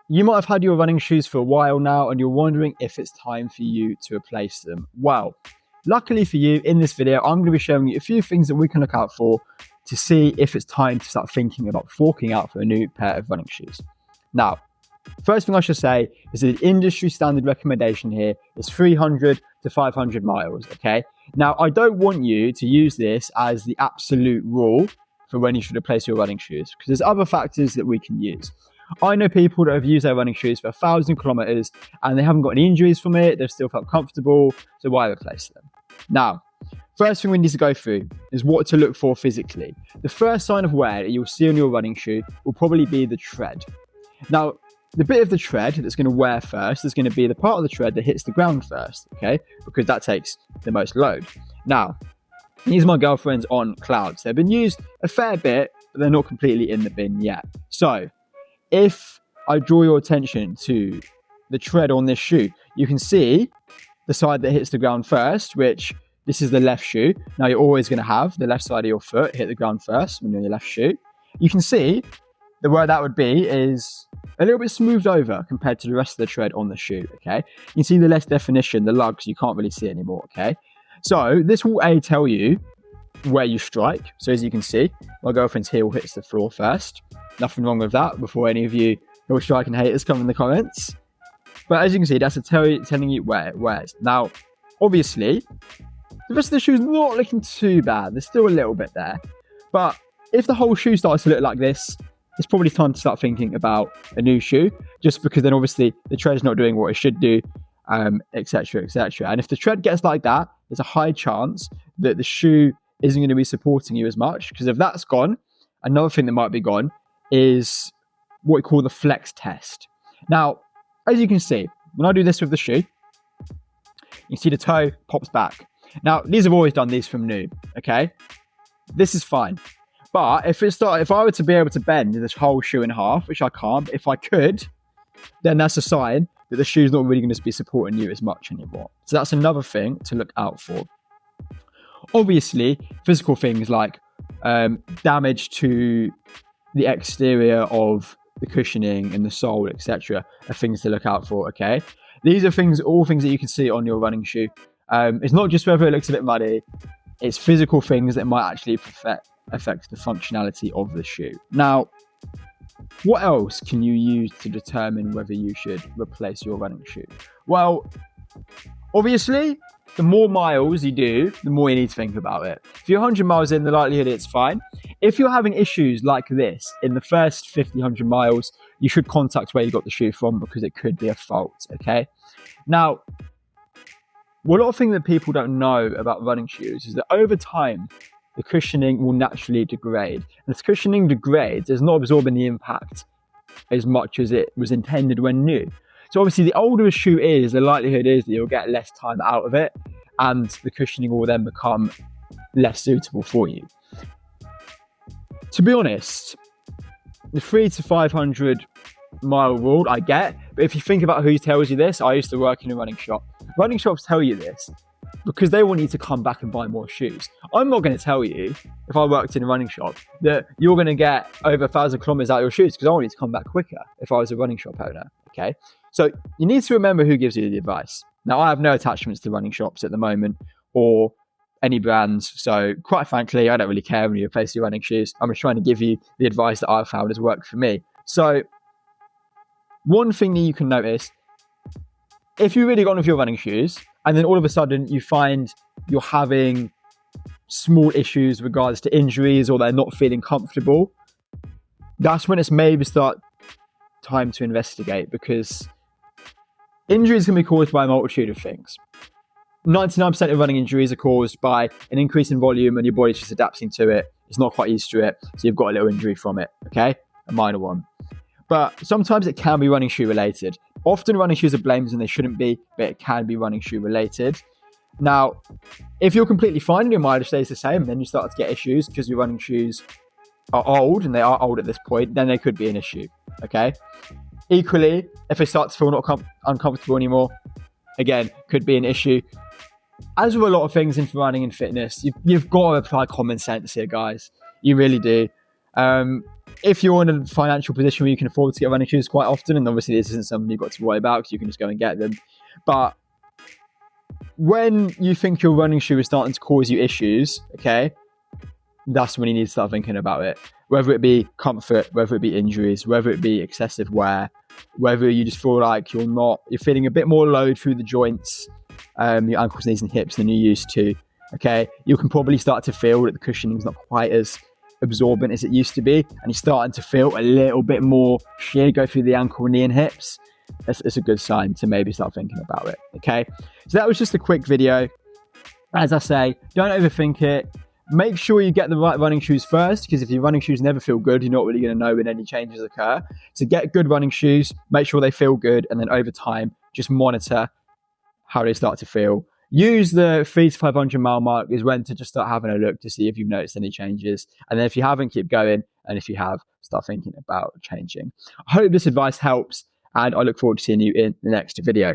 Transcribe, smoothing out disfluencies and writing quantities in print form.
You might have had your running shoes for a while now and you're wondering if it's time for you to replace them. Well, luckily for you, in this video, I'm going to be showing you a few things that we can look out for to see if it's time to start thinking about forking out for a new pair of running shoes. Now, first thing I should say is that the industry standard recommendation here is 300 to 500 miles, okay? Now, I don't want you to use this as the absolute rule for when you should replace your running shoes, because there's other factors that we can use. I know people that have used their running shoes for 1,000 kilometers and they haven't got any injuries from it. They've still felt comfortable. So why replace them? Now, first thing we need to go through is what to look for physically. The first sign of wear that you'll see on your running shoe will probably be the tread. Now, the bit of the tread that's going to wear first is going to be the part of the tread that hits the ground first, okay? Because that takes the most load. Now, these are my girlfriend's On Clouds. They've been used a fair bit, but they're not completely in the bin yet. So, if I draw your attention to the tread on this shoe, you can see the side that hits the ground first, which this is the left shoe. Now you're always going to have the left side of your foot hit the ground first when you're in your left shoe. You can see that where that would be is a little bit smoothed over compared to the rest of the tread on the shoe, okay? You can see the less definition, the lugs, you can't really see anymore, okay? So this will tell you where you strike. So as you can see, my girlfriend's heel hits the floor first. Nothing wrong with that before any of you who are striking haters come in the comments. But as you can see, that's telling you where it wears. Now, obviously, the rest of the shoe is not looking too bad. There's still a little bit there. But if the whole shoe starts to look like this, it's probably time to start thinking about a new shoe, just because then obviously the tread's not doing what it should do, etc., etc. And if the tread gets like that, there's a high chance that the shoe isn't going to be supporting you as much, because if that's gone, another thing that might be gone is what we call the flex test. Now, as you can see, when I do this with the shoe, you see the toe pops back. Now, these have always done these from new, okay? This is fine. But if I were to be able to bend this whole shoe in half, which I can't, but if I could, then that's a sign that the shoe's not really going to be supporting you as much anymore. So that's another thing to look out for. Obviously, physical things like damage to the exterior of the cushioning and the sole, etc., are things to look out for, okay? These are all things that you can see on your running shoe. It's not just whether it looks a bit muddy, it's physical things that might actually affect the functionality of the shoe. Now, what else can you use to determine whether you should replace your running shoe? Well, obviously, the more miles you do, the more you need to think about it. If you're 100 miles in, the likelihood it's fine. If you're having issues like this in the first 50, 100 miles, you should contact where you got the shoe from, because it could be a fault, okay? Now, one lot of things that people don't know about running shoes is that over time, the cushioning will naturally degrade. And as cushioning degrades, it's not absorbing the impact as much as it was intended when new. So obviously, the older a shoe is, the likelihood is that you'll get less time out of it, and the cushioning will then become less suitable for you. To be honest, the 300 to 500 mile rule I get, but if you think about who tells you this, I used to work in a running shop. Running shops tell you this because they want you to come back and buy more shoes. I'm not going to tell you, if I worked in a running shop, that you're going to get over 1,000 kilometers out of your shoes, because I want you to come back quicker if I was a running shop owner, okay? So you need to remember who gives you the advice. Now, I have no attachments to running shops at the moment or any brands. So quite frankly, I don't really care when you replace your running shoes. I'm just trying to give you the advice that I've found has worked for me. So one thing that you can notice, if you've really gone with your running shoes and then all of a sudden you find you're having small issues with regards to injuries, or they're not feeling comfortable, that's when it's maybe time to investigate, because injuries can be caused by a multitude of things. 99% of running injuries are caused by an increase in volume and your body's just adapting to it. It's not quite used to it, so you've got a little injury from it, okay? A minor one. But sometimes it can be running shoe related. Often running shoes are blamed and they shouldn't be, but it can be running shoe related. Now, if you're completely fine and your mileage stays the same, then you start to get issues because your running shoes are old, and they are old at this point, then they could be an issue, okay? Equally, if they start to feel not uncomfortable anymore, again, could be an issue. As with a lot of things in running and fitness, you've got to apply common sense here, guys. You really do. if you're in a financial position where you can afford to get running shoes quite often, and obviously this isn't something you've got to worry about because you can just go and get them. But when you think your running shoe is starting to cause you issues, okay, that's when you need to start thinking about it. Whether it be comfort, whether it be injuries, whether it be excessive wear, whether you just feel like you're feeling a bit more load through the joints, your ankles, knees and hips than you used to, okay, you can probably start to feel that the cushioning is not quite as absorbent as it used to be, and you're starting to feel a little bit more shear go through the ankle, knee and hips. It's a good sign to maybe start thinking about it, okay? So that was just a quick video. As I say, don't overthink it. Make sure you get the right running shoes first, because if your running shoes never feel good, you're not really going to know when any changes occur. So get good running shoes, make sure they feel good, and then over time, just monitor how they start to feel. Use the 300 to 500 mile mark is when to just start having a look to see if you've noticed any changes. And then if you haven't, keep going. And if you have, start thinking about changing. I hope this advice helps, and I look forward to seeing you in the next video.